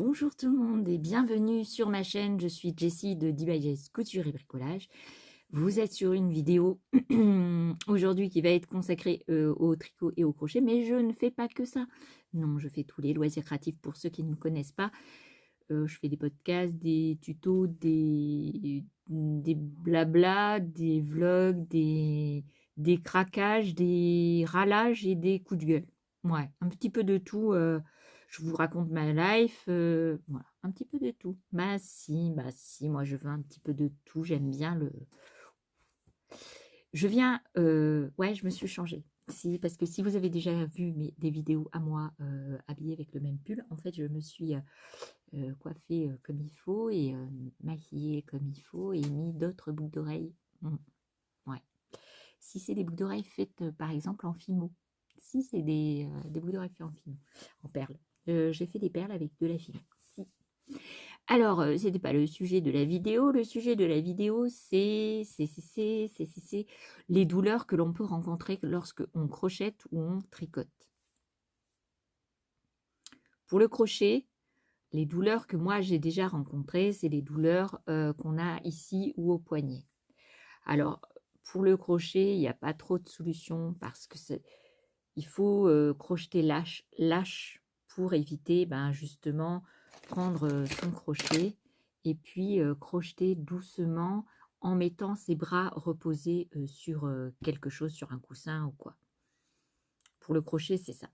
Bonjour tout le monde et bienvenue sur ma chaîne. Je suis Jessie de DBJ's Couture et Bricolage. Vous êtes sur une vidéo aujourd'hui qui va être consacrée au tricot et au crochet, mais je ne fais pas que ça. Non, je fais tous les loisirs créatifs pour ceux qui ne me connaissent pas. Je fais des podcasts, des tutos, des blabla, des vlogs, des craquages, des râlages et des coups de gueule. Ouais, un petit peu de tout. Je vous raconte ma life. Voilà, un petit peu de tout. Bah si, moi je veux un petit peu de tout. J'aime bien le... Je viens... ouais, je me suis changée. Si, parce que si vous avez déjà vu des vidéos à moi habillée avec le même pull, en fait je me suis coiffée comme il faut et maquillée comme il faut et mis d'autres boucles d'oreilles. Ouais. Si c'est des boucles d'oreilles faites par exemple en fimo, si c'est des boucles d'oreilles faites en fimo, en perles, j'ai fait des perles avec de la fimo. Si. Alors, c'était pas le sujet de la vidéo. Le sujet de la vidéo, c'est les douleurs que l'on peut rencontrer lorsque on crochette ou on tricote. Pour le crochet, les douleurs que moi j'ai déjà rencontrées, c'est les douleurs qu'on a ici ou au poignet. Alors, pour le crochet, il n'y a pas trop de solutions parce que il faut crocheter lâche pour éviter justement prendre son crochet et puis crocheter doucement en mettant ses bras reposés sur quelque chose, sur un coussin ou quoi. Pour le crochet, c'est ça.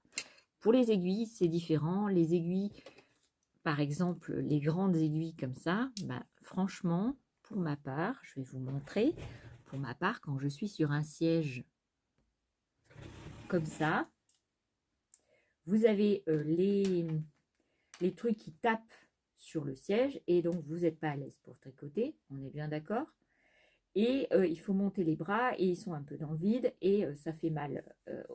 Pour les aiguilles, c'est différent. Les aiguilles, par exemple, les grandes aiguilles comme ça, franchement, pour ma part, je vais vous montrer, pour ma part, quand je suis sur un siège comme ça, vous avez les trucs qui tapent sur le siège et donc vous n'êtes pas à l'aise pour tricoter, on est bien d'accord. Et il faut monter les bras et ils sont un peu dans le vide et ça fait mal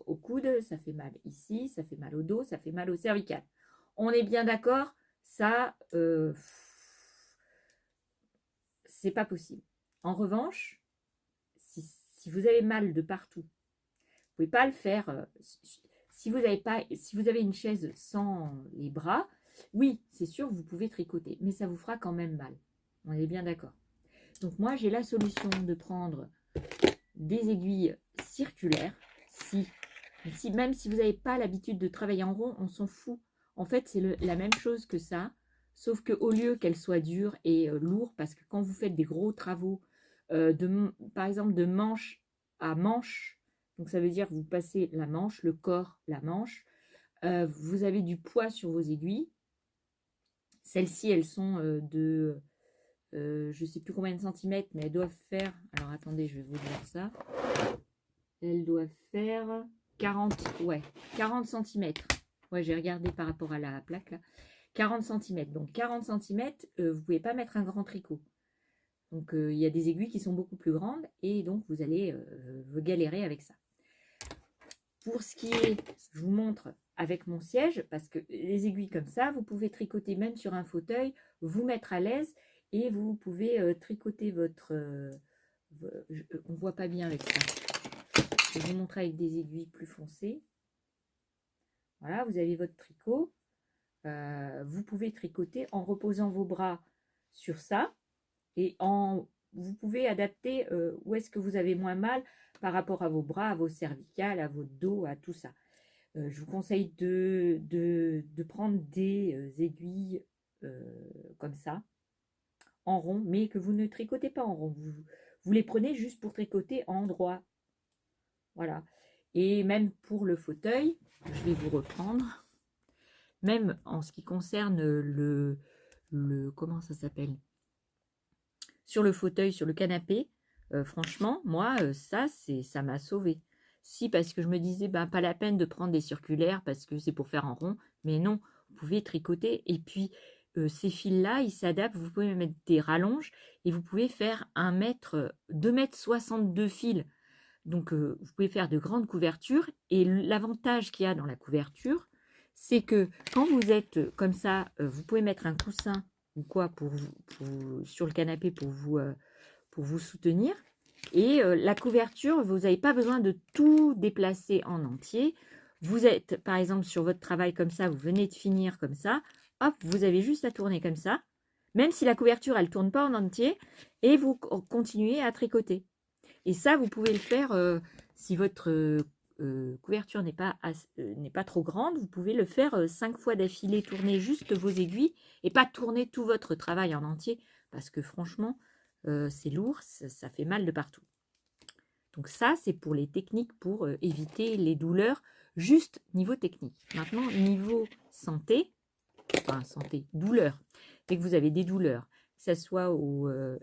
au coude, ça fait mal ici, ça fait mal au dos, ça fait mal au cervical. On est bien d'accord, ça, c'est pas possible. En revanche, si vous avez mal de partout, vous pouvez pas le faire. Si vous avez une chaise sans les bras, oui, c'est sûr, vous pouvez tricoter, mais ça vous fera quand même mal. On est bien d'accord. Donc moi, j'ai la solution de prendre des aiguilles circulaires. Même si vous n'avez pas l'habitude de travailler en rond, on s'en fout. En fait, c'est la même chose que ça, sauf qu'au lieu qu'elle soit dure et lourde, parce que quand vous faites des gros travaux, par exemple de manche à manche, donc ça veut dire que vous passez la manche, le corps, la manche, vous avez du poids sur vos aiguilles. Celles-ci, elles sont je ne sais plus combien de centimètres, mais elles doivent faire, alors attendez, je vais vous dire ça, elles doivent faire 40 centimètres. Ouais, j'ai regardé par rapport à la plaque là. 40 centimètres. Donc 40 centimètres, vous ne pouvez pas mettre un grand tricot. Donc il y a des aiguilles qui sont beaucoup plus grandes et donc vous allez vous galérer avec ça. Pour ce qui est, je vous montre avec mon siège, parce que les aiguilles comme ça, vous pouvez tricoter même sur un fauteuil, vous mettre à l'aise et vous pouvez tricoter votre... on ne voit pas bien avec ça. Je vais vous montrer avec des aiguilles plus foncées. Voilà, vous avez votre tricot. Vous pouvez tricoter en reposant vos bras sur ça et vous pouvez adapter où est-ce que vous avez moins mal par rapport à vos bras, à vos cervicales, à votre dos, à tout ça. Je vous conseille de prendre des aiguilles comme ça, en rond, mais que vous ne tricotez pas en rond. Vous les prenez juste pour tricoter en droit. Voilà. Et même pour le fauteuil, je vais vous reprendre. Même en ce qui concerne comment ça s'appelle? Sur le fauteuil, sur le canapé, franchement, moi, ça m'a sauvée. Si, parce que je me disais, pas la peine de prendre des circulaires parce que c'est pour faire en rond. Mais non, vous pouvez tricoter. Et puis, ces fils-là, ils s'adaptent. Vous pouvez mettre des rallonges et vous pouvez faire 2 mètres 62 fils. Donc, vous pouvez faire de grandes couvertures. Et l'avantage qu'il y a dans la couverture, c'est que quand vous êtes comme ça, vous pouvez mettre un coussin ou quoi sur le canapé pour vous soutenir. Et la couverture, vous n'avez pas besoin de tout déplacer en entier. Vous êtes, par exemple, sur votre travail comme ça, vous venez de finir comme ça. hop, vous avez juste à tourner comme ça, même si la couverture, elle ne tourne pas en entier, et vous continuez à tricoter. Et ça, vous pouvez le faire si votre couverture n'est pas trop grande, vous pouvez le faire 5 fois d'affilée, tourner juste vos aiguilles, et pas tourner tout votre travail en entier, parce que franchement, c'est lourd, ça fait mal de partout. Donc ça, c'est pour les techniques pour éviter les douleurs, juste niveau technique. Maintenant, niveau santé, enfin santé, douleur, dès que vous avez des douleurs, que ce soit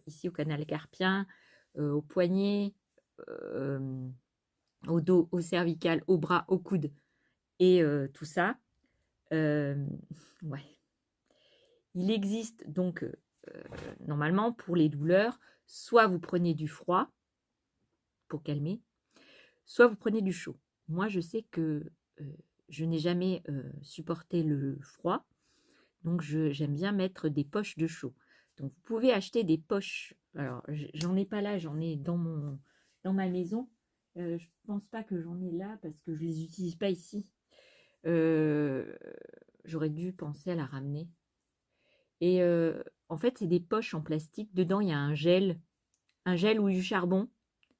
ici au canal carpien, au poignet, au dos, au cervical, au bras, au coude et tout ça, ouais. Il existe donc normalement pour les douleurs, soit vous prenez du froid pour calmer, soit vous prenez du chaud. Moi, je sais que je n'ai jamais supporté le froid, donc j'aime bien mettre des poches de chaud. Donc vous pouvez acheter des poches. Alors j'en ai pas là, j'en ai dans ma maison. Je pense pas que j'en ai là parce que je les utilise pas ici. J'aurais dû penser à la ramener. Et en fait, c'est des poches en plastique. Dedans, il y a un gel ou du charbon,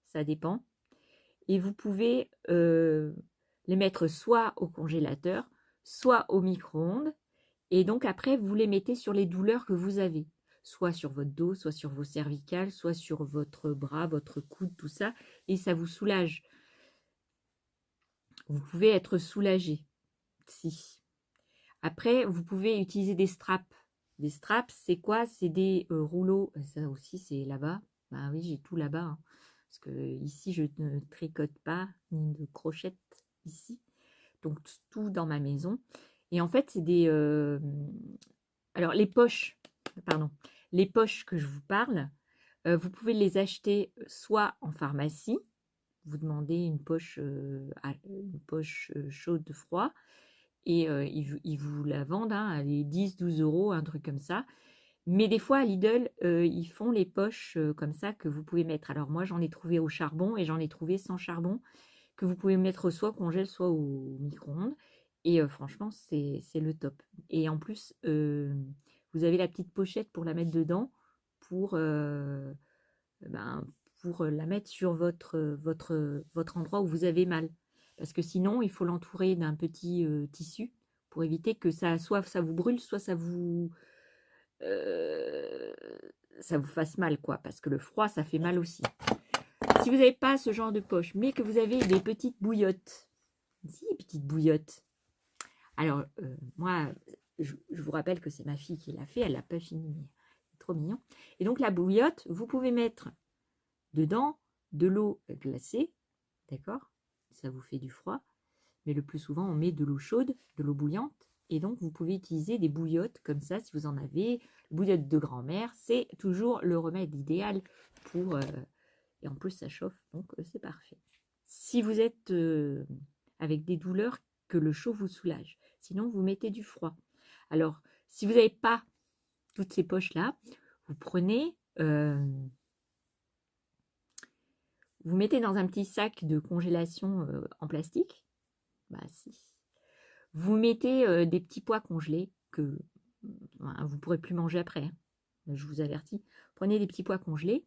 ça dépend. Et vous pouvez les mettre soit au congélateur, soit au micro-ondes. Et donc après, vous les mettez sur les douleurs que vous avez, soit sur votre dos, soit sur vos cervicales, soit sur votre bras, votre coude, tout ça, et ça vous soulage. Vous pouvez être soulagé. Si. Après, vous pouvez utiliser des straps. Des straps, c'est quoi? C'est des rouleaux. Ça aussi, c'est là-bas. Bah oui, j'ai tout là-bas. Hein. Parce que ici, je ne tricote pas, ni de crochette ici. Donc, tout dans ma maison. Et en fait, c'est des... alors, les poches que je vous parle, vous pouvez les acheter soit en pharmacie. Vous demandez une poche chaude, froid. Et ils vous la vendent, hein, à les 10-12 euros, un truc comme ça. Mais des fois, à Lidl, ils font les poches comme ça que vous pouvez mettre. Alors moi, j'en ai trouvé au charbon et j'en ai trouvé sans charbon, que vous pouvez mettre soit au congèle, soit au micro-ondes. Et franchement, c'est le top. Et en plus, vous avez la petite pochette pour la mettre dedans, pour, ben, pour la mettre sur votre endroit où vous avez mal. Parce que sinon, il faut l'entourer d'un petit tissu pour éviter que soit ça vous brûle, soit euh, ça vous fasse mal, quoi. Parce que le froid, ça fait mal aussi. Si vous n'avez pas ce genre de poche, mais que vous avez des petites bouillottes, si, petites bouillottes. Alors, moi, je vous rappelle que c'est ma fille qui l'a fait, elle l'a pas fini, mais c'est trop mignon. Et donc, la bouillotte, vous pouvez mettre dedans de l'eau glacée, d'accord? Ça vous fait du froid, mais le plus souvent, on met de l'eau chaude, de l'eau bouillante, et donc vous pouvez utiliser des bouillottes comme ça si vous en avez. Bouillotte de grand-mère, c'est toujours le remède idéal pour... et en plus, ça chauffe, donc c'est parfait. Si vous êtes avec des douleurs, que le chaud vous soulage. Sinon, vous mettez du froid. Alors, si vous n'avez pas toutes ces poches-là, vous prenez... vous mettez dans un petit sac de congélation en plastique. Bah si. Vous mettez des petits pois congelés que vous ne pourrez plus manger après. Hein. Je vous avertis. Prenez des petits pois congelés,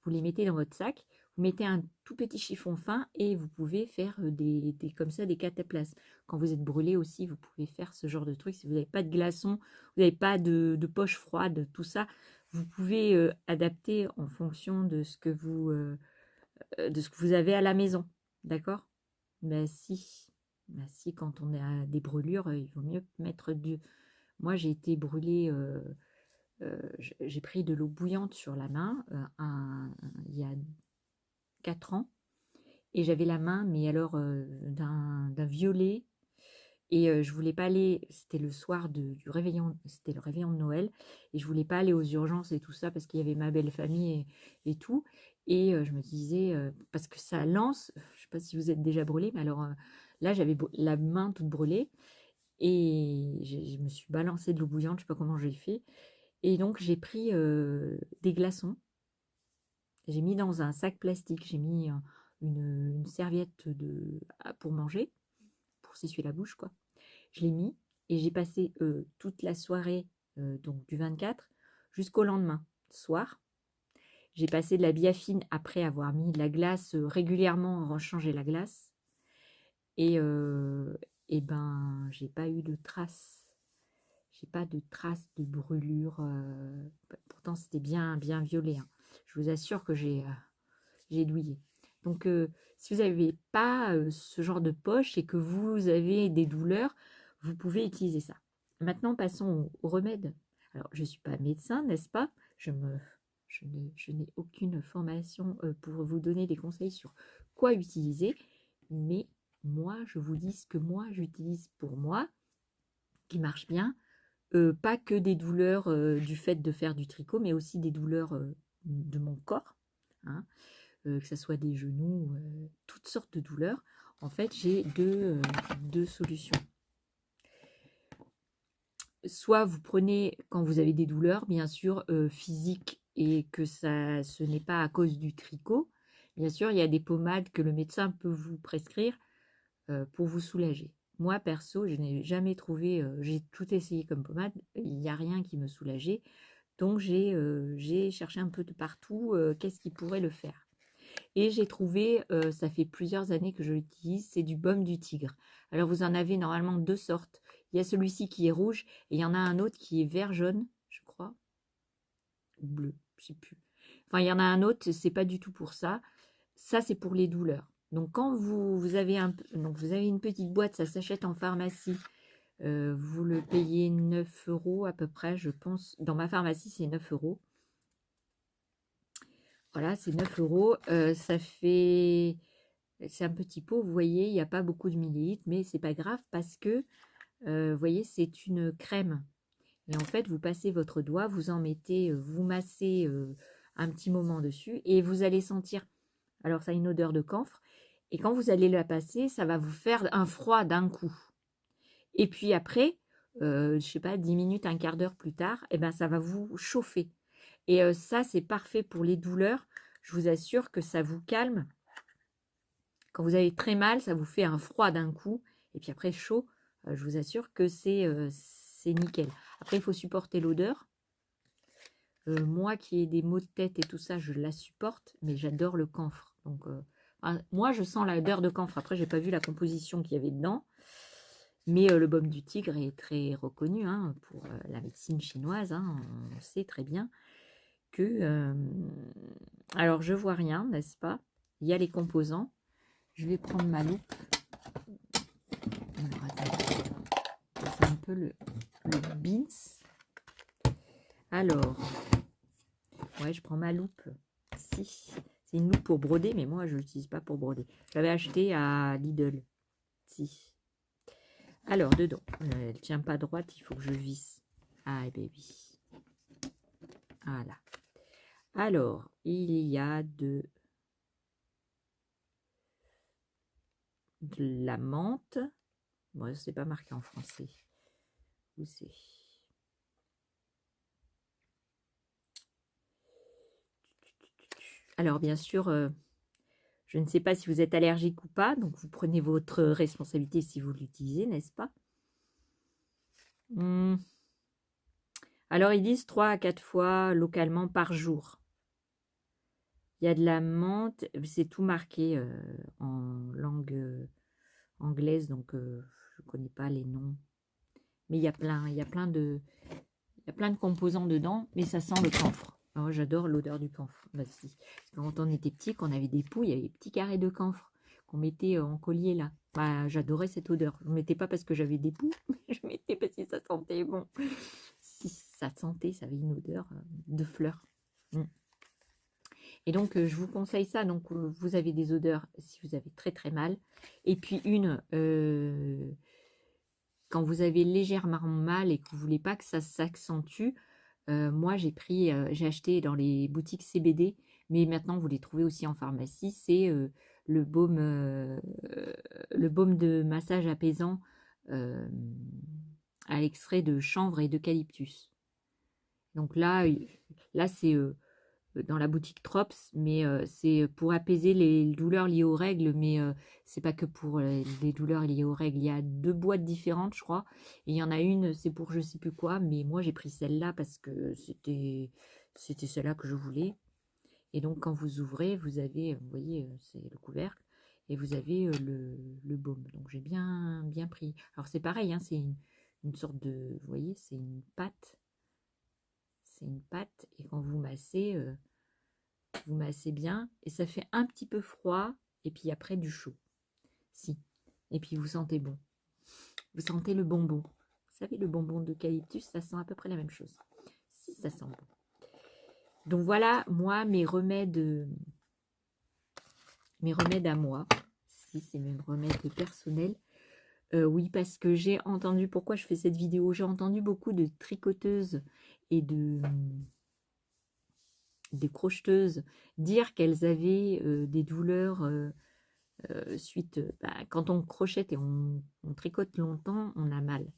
vous les mettez dans votre sac, vous mettez un tout petit chiffon fin et vous pouvez faire comme ça des cataplasmes. Quand vous êtes brûlé aussi, vous pouvez faire ce genre de truc. Si vous n'avez pas de glaçons, vous n'avez pas de poche froide, tout ça, vous pouvez adapter en fonction de ce que vous avez à la maison. D'accord? Ben si. Ben si, quand on a des brûlures, il vaut mieux mettre du... Moi, j'ai été brûlée, j'ai pris de l'eau bouillante sur la main il y a 4 ans. Et j'avais la main, mais alors d'un violet. Et je voulais pas aller, c'était le soir du réveillon, c'était le réveillon de Noël. Et je voulais pas aller aux urgences et tout ça parce qu'il y avait ma belle famille et tout. Et je me disais, parce que ça lance, je sais pas si vous êtes déjà brûlé, mais alors là, j'avais la main toute brûlée. Et je me suis balancée de l'eau bouillante, je sais pas comment j'ai fait. Et donc, j'ai pris des glaçons. J'ai mis dans un sac plastique. J'ai mis une serviette pour manger, pour s'essuyer la bouche, quoi. Je l'ai mis et j'ai passé toute la soirée, donc du 24 jusqu'au lendemain soir. J'ai passé de la biafine après avoir mis de la glace régulièrement, changer la glace. Et ben, j'ai pas eu de traces. J'ai pas de traces de brûlure. Pourtant, c'était bien, bien violet, hein. Je vous assure que j'ai douillé. Donc, si vous n'avez pas ce genre de poche et que vous avez des douleurs, vous pouvez utiliser ça. Maintenant, passons au remède. Alors, je ne suis pas médecin, n'est-ce pas? Je n'ai aucune formation pour vous donner des conseils sur quoi utiliser, mais moi, je vous dis ce que moi, j'utilise pour moi, qui marche bien. Pas que des douleurs du fait de faire du tricot, mais aussi des douleurs de mon corps, hein, que ce soit des genoux, toutes sortes de douleurs. En fait, j'ai deux solutions. Soit vous prenez, quand vous avez des douleurs, bien sûr, physiques, et que ce n'est pas à cause du tricot, bien sûr, il y a des pommades que le médecin peut vous prescrire pour vous soulager. Moi, perso, je n'ai jamais trouvé, j'ai tout essayé comme pommade, il n'y a rien qui me soulageait. Donc, j'ai cherché un peu de partout, qu'est-ce qui pourrait le faire. Et j'ai trouvé, ça fait plusieurs années que je l'utilise, c'est du baume du tigre. Alors, vous en avez normalement deux sortes. Il y a celui-ci qui est rouge et il y en a un autre qui est vert-jaune, je crois, ou bleu, je ne sais plus. Enfin, il y en a un autre, c'est pas du tout pour ça. Ça, c'est pour les douleurs. Donc, quand vous avez une petite boîte, ça s'achète en pharmacie. Vous le payez 9 € à peu près, je pense. Dans ma pharmacie, c'est 9 €. Voilà, c'est 9 €. Ça fait... C'est un petit pot, vous voyez, il n'y a pas beaucoup de millilitres, mais c'est pas grave parce que, vous voyez, c'est une crème. Et en fait, vous passez votre doigt, vous en mettez, vous massez un petit moment dessus et vous allez sentir... Alors, ça a une odeur de camphre. Et quand vous allez la passer, ça va vous faire un froid d'un coup. Et puis après, je ne sais pas, 10 minutes, un quart d'heure plus tard, eh ben, ça va vous chauffer. Et ça, c'est parfait pour les douleurs. Je vous assure que ça vous calme. Quand vous avez très mal, ça vous fait un froid d'un coup. Et puis après, chaud, je vous assure que c'est nickel. Après, il faut supporter l'odeur. Moi qui ai des maux de tête et tout ça, je la supporte, mais j'adore le camphre. Donc, moi, je sens l'odeur de camphre. Après, j'ai pas vu la composition qu'il y avait dedans. Mais le baume du tigre est très reconnu hein, pour la médecine chinoise. Hein, on sait très bien que... alors, je vois rien, n'est-ce pas? Il y a les composants. Je vais prendre ma loupe. Alors, attendez. C'est un peu le beans. Alors, ouais, je prends ma loupe. Si, c'est une loupe pour broder, mais moi, je ne l'utilise pas pour broder. J'avais acheté à Lidl. Si. Alors, dedans, elle ne tient pas droite, il faut que je visse. Ah, eh bien oui. Voilà. Alors, il y a de la menthe. Bon, c'est pas marqué en français. Où c'est? Alors, bien sûr, je ne sais pas si vous êtes allergique ou pas, donc vous prenez votre responsabilité si vous l'utilisez, n'est-ce pas? Alors, ils disent 3 à 4 fois localement par jour. Il y a de la menthe, c'est tout marqué en langue anglaise, donc je ne connais pas les noms. Mais il y a plein de composants dedans, mais ça sent le camphre. Alors, j'adore l'odeur du camphre. Bah, si. Quand on était petit, qu'on avait des poux, il y avait des petits carrés de camphre qu'on mettait en collier là. Bah, j'adorais cette odeur. Je ne mettais pas parce que j'avais des poux, mais je mettais parce que ça sentait bon. Si ça sentait, ça avait une odeur de fleurs. Et donc, je vous conseille ça. Donc, vous avez des odeurs si vous avez très très mal. Et puis quand vous avez légèrement mal et que vous ne voulez pas que ça s'accentue, moi j'ai acheté dans les boutiques CBD, mais maintenant vous les trouvez aussi en pharmacie, c'est le baume de massage apaisant à l'extrait de chanvre et d'eucalyptus. Donc là c'est dans la boutique Trops, mais c'est pour apaiser les douleurs liées aux règles, mais c'est pas que pour les douleurs liées aux règles. Il y a 2 boîtes différentes, je crois, et il y en a une, c'est pour je sais plus quoi, mais moi j'ai pris celle-là parce que c'était celle-là que je voulais. Et donc quand vous ouvrez, vous avez, vous voyez, c'est le couvercle, et vous avez le baume. Donc j'ai bien pris. Alors c'est pareil, hein, c'est une sorte de, vous voyez, c'est une pâte. C'est une pâte, et quand vous massez bien, et ça fait un petit peu froid, et puis après du chaud. Si. Et puis vous sentez bon. Vous sentez le bonbon. Vous savez, le bonbon d'eucalyptus, ça sent à peu près la même chose. Si, ça sent bon. Donc voilà, moi, mes remèdes à moi. Si, c'est mes remèdes personnels. Oui, parce que j'ai entendu, pourquoi je fais cette vidéo, j'ai entendu beaucoup de tricoteuses et de crocheteuses dire qu'elles avaient des douleurs suite, quand on crochette et on tricote longtemps, on a mal.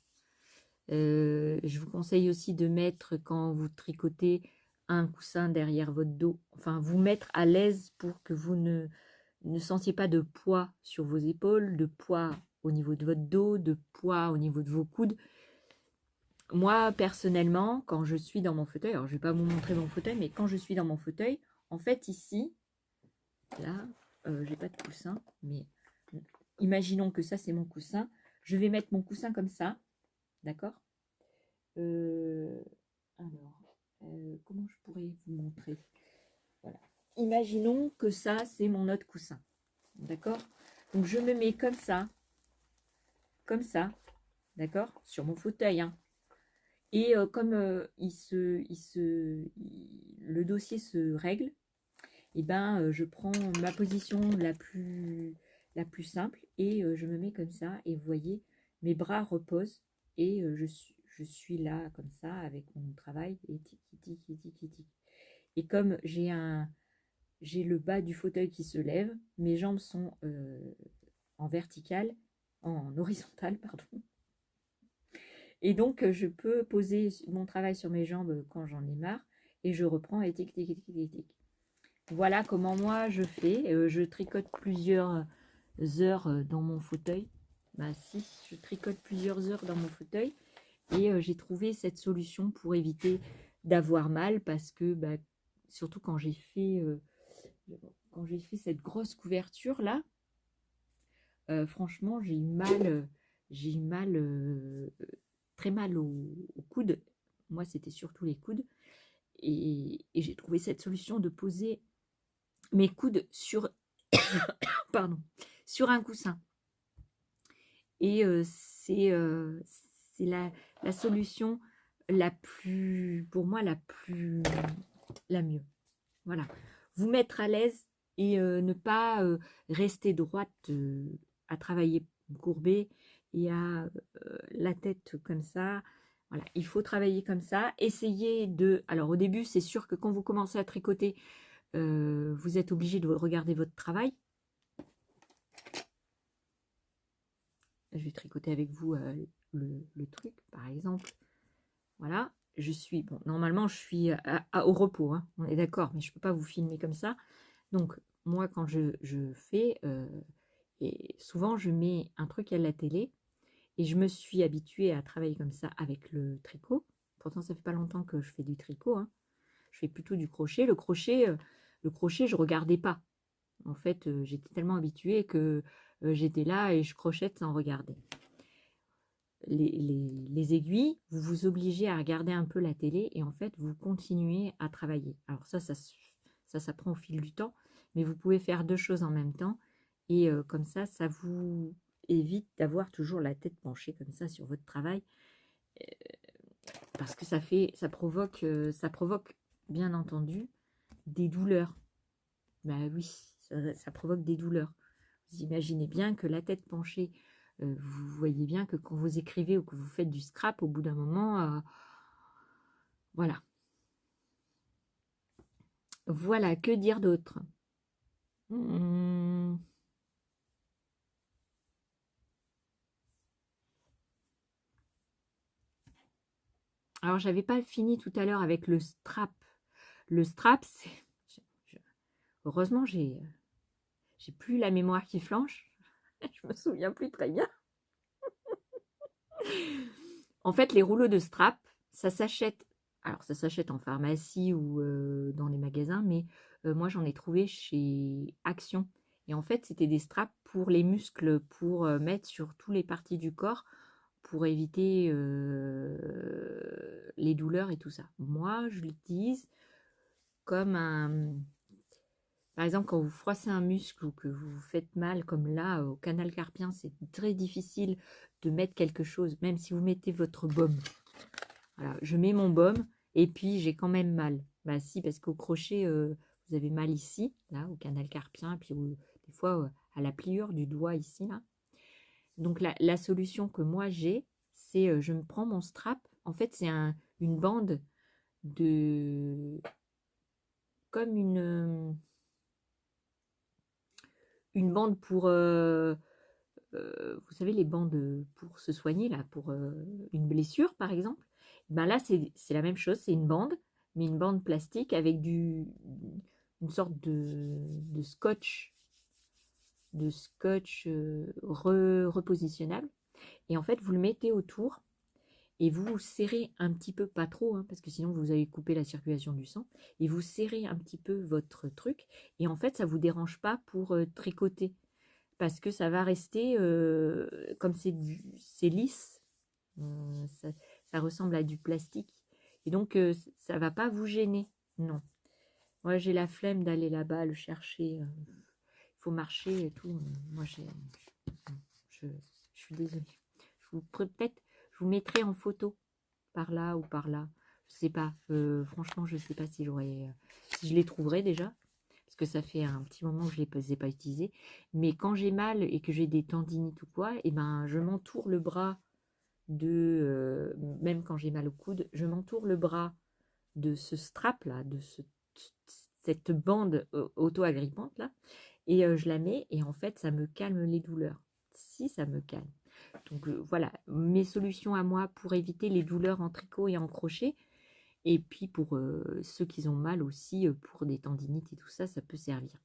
Je vous conseille aussi de mettre, quand vous tricotez, un coussin derrière votre dos, enfin vous mettre à l'aise pour que vous ne sentiez pas de poids sur vos épaules, de poids au niveau de votre dos, de poids au niveau de vos coudes. Moi, personnellement, quand je suis dans mon fauteuil, alors je ne vais pas vous montrer mon fauteuil, mais quand je suis dans mon fauteuil, en fait ici, là, j'ai pas de coussin, mais imaginons que ça c'est mon coussin. Je vais mettre mon coussin comme ça, d'accord. Alors, comment je pourrais vous montrer? Voilà. Imaginons que ça c'est mon autre coussin, d'accord. Donc je me mets comme ça, d'accord, sur mon fauteuil, hein. Et comme le dossier se règle, et ben je prends ma position la plus simple, et je me mets comme ça, et vous voyez, mes bras reposent, et je suis là comme ça avec mon travail, et tic tic tic tic tic. Et comme j'ai le bas du fauteuil qui se lève, mes jambes sont en verticale, en horizontale, pardon. Et donc je peux poser mon travail sur mes jambes quand j'en ai marre, et je reprends, et tic tic tic tic tic. Voilà comment moi je fais. Je tricote plusieurs heures dans mon fauteuil. Si, je tricote plusieurs heures dans mon fauteuil, et j'ai trouvé cette solution pour éviter d'avoir mal, parce que surtout quand j'ai fait cette grosse couverture là, franchement j'ai eu mal, très mal aux coudes. Moi c'était surtout les coudes, et j'ai trouvé cette solution de poser mes coudes sur pardon, sur un coussin. Et c'est la solution pour moi, la mieux. Voilà. Vous mettre à l'aise, et ne pas rester droite à travailler courbée, et à la tête comme ça. Voilà, il faut travailler comme ça. Essayez de... Alors au début, c'est sûr que quand vous commencez à tricoter, vous êtes obligé de regarder votre travail. Je vais tricoter avec vous le truc, par exemple. Voilà, je suis, bon, normalement, je suis au repos, hein, on est d'accord, mais je ne peux pas vous filmer comme ça. Donc, moi, quand je fais, et souvent, je mets un truc à la télé, et je me suis habituée à travailler comme ça avec le tricot. Pourtant, ça fait pas longtemps que je fais du tricot, hein. Je fais plutôt du crochet. Le crochet, je regardais pas. En fait, j'étais tellement habituée que j'étais là et je crochette sans regarder. Les aiguilles, vous vous obligez à regarder un peu la télé, et en fait, vous continuez à travailler. Alors ça prend au fil du temps, mais vous pouvez faire 2 choses en même temps, et comme ça vous évite d'avoir toujours la tête penchée comme ça sur votre travail, parce que ça provoque bien entendu des douleurs. Oui, ça provoque des douleurs. Vous imaginez bien que la tête penchée, vous voyez bien que quand vous écrivez ou que vous faites du scrap, au bout d'un moment, voilà. Voilà, que dire d'autre? Alors, j'avais pas fini tout à l'heure avec le le strap, heureusement, j'ai plus la mémoire qui flanche. Je me souviens plus très bien. En fait, les rouleaux de strap, ça s'achète. Alors, ça s'achète en pharmacie ou dans les magasins, mais moi, j'en ai trouvé chez Action. Et en fait, c'était des straps pour les muscles, pour mettre sur toutes les parties du corps, pour éviter les douleurs et tout ça. Moi, je l'utilise comme un... Par exemple, quand vous froissez un muscle ou que vous vous faites mal, comme là, au canal carpien, c'est très difficile de mettre quelque chose, même si vous mettez votre baume. Voilà, je mets mon baume et puis j'ai quand même mal. Bah si, parce qu'au crochet, vous avez mal ici, là, au canal carpien, puis des fois à la pliure du doigt ici, là. Donc la solution que moi j'ai, c'est je me prends mon strap. En fait, c'est une bande de... comme une bande pour... vous savez, les bandes pour se soigner, là, pour une blessure, par exemple. Ben là, c'est la même chose, c'est une bande, mais une bande plastique avec une sorte de scotch, repositionnable. Et en fait, vous le mettez autour et vous serrez un petit peu, pas trop, hein, parce que sinon vous allez couper la circulation du sang, et vous serrez un petit peu votre truc, et en fait, ça ne vous dérange pas pour tricoter. Parce que ça va rester, comme c'est lisse, ça ressemble à du plastique. Et donc, ça ne va pas vous gêner. Non. Moi, j'ai la flemme d'aller là-bas, le chercher. Il faut marcher et tout. Moi, je suis désolée. Peut-être, je vous mettrai en photo par là ou par là. Je sais pas. Franchement, je ne sais pas si si je les trouverai déjà. Parce que ça fait un petit moment que je ne les ai pas utilisés. Mais quand j'ai mal et que j'ai des tendinites ou quoi, et ben, je m'entoure le bras même quand j'ai mal au coude, je m'entoure le bras de ce strap-là, cette bande auto-agrippante, là, et je la mets, et en fait, ça me calme les douleurs. Si, ça me calme. Donc voilà, mes solutions à moi pour éviter les douleurs en tricot et en crochet. Et puis pour ceux qui ont mal aussi, pour des tendinites et tout ça, ça peut servir.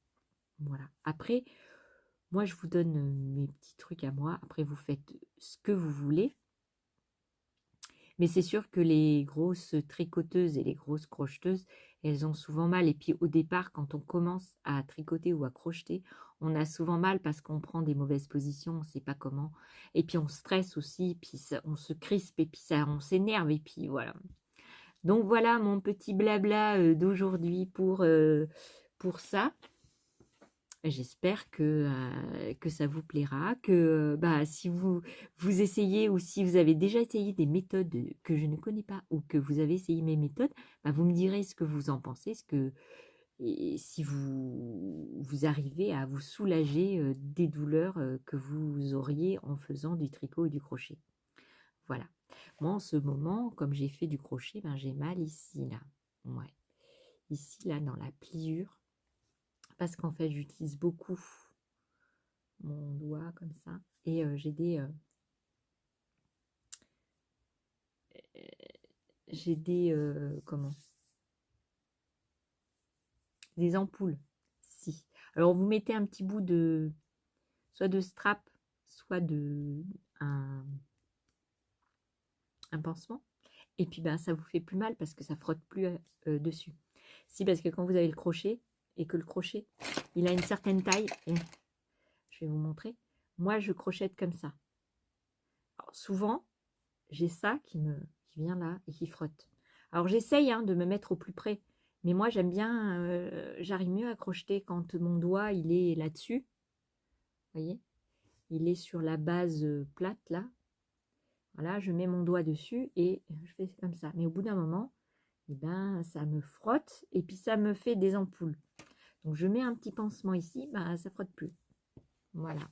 Voilà. Après, moi, je vous donne mes petits trucs à moi. Après, vous faites ce que vous voulez. Mais c'est sûr que les grosses tricoteuses et les grosses crocheteuses, elles ont souvent mal. Et puis au départ, quand on commence à tricoter ou à crocheter, on a souvent mal parce qu'on prend des mauvaises positions, on ne sait pas comment. Et puis on stresse aussi, puis on se crispe, et puis on s'énerve, et puis voilà. Donc voilà mon petit blabla d'aujourd'hui pour ça. J'espère que ça vous plaira, que si vous essayez ou si vous avez déjà essayé des méthodes que je ne connais pas ou que vous avez essayé mes méthodes, vous me direz ce que vous en pensez, et si vous arrivez à vous soulager des douleurs que vous auriez en faisant du tricot et du crochet. Voilà. Moi, en ce moment, comme j'ai fait du crochet, j'ai mal ici, là. Ouais. Ici, là, dans la pliure. Parce qu'en fait, j'utilise beaucoup mon doigt, comme ça. Et j'ai des... comment? Des ampoules. Si. Alors, vous mettez un petit bout soit de strap, soit un pansement. Et puis, ça vous fait plus mal parce que ça frotte plus dessus. Si, parce que quand vous avez le crochet, et que le crochet, il a une certaine taille, et je vais vous montrer. Moi, je crochette comme ça. Alors, souvent, j'ai ça qui vient là et qui frotte. Alors, j'essaye de me mettre au plus près. Mais moi, j'aime bien, j'arrive mieux à crocheter quand mon doigt, il est là-dessus. Vous voyez? Il est sur la base plate, là. Voilà, je mets mon doigt dessus et je fais comme ça. Mais au bout d'un moment, ça me frotte et puis ça me fait des ampoules. Donc, je mets un petit pansement ici, ça frotte plus. Voilà.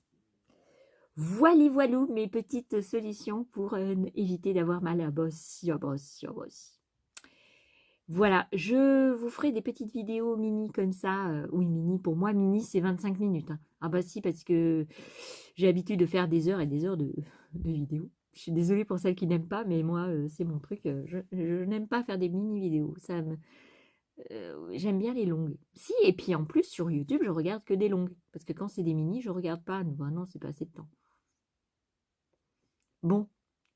Voilou, mes petites solutions pour éviter d'avoir mal à bosse. Voilà, je vous ferai des petites vidéos mini comme ça. Oui, mini, pour moi, mini, c'est 25 minutes. Hein. Ah bah si, parce que j'ai l'habitude de faire des heures et des heures de vidéos. Je suis désolée pour celles qui n'aiment pas, mais moi, c'est mon truc. Je n'aime pas faire des mini vidéos. j'aime bien les longues. Si, et puis en plus, sur YouTube, je regarde que des longues. Parce que quand c'est des mini, je regarde pas. Ben non, c'est pas assez de temps. Bon,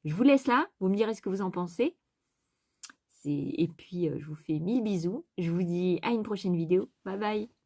je vous laisse là. Vous me direz ce que vous en pensez. Et puis, je vous fais 1000 bisous. Je vous dis à une prochaine vidéo. Bye bye.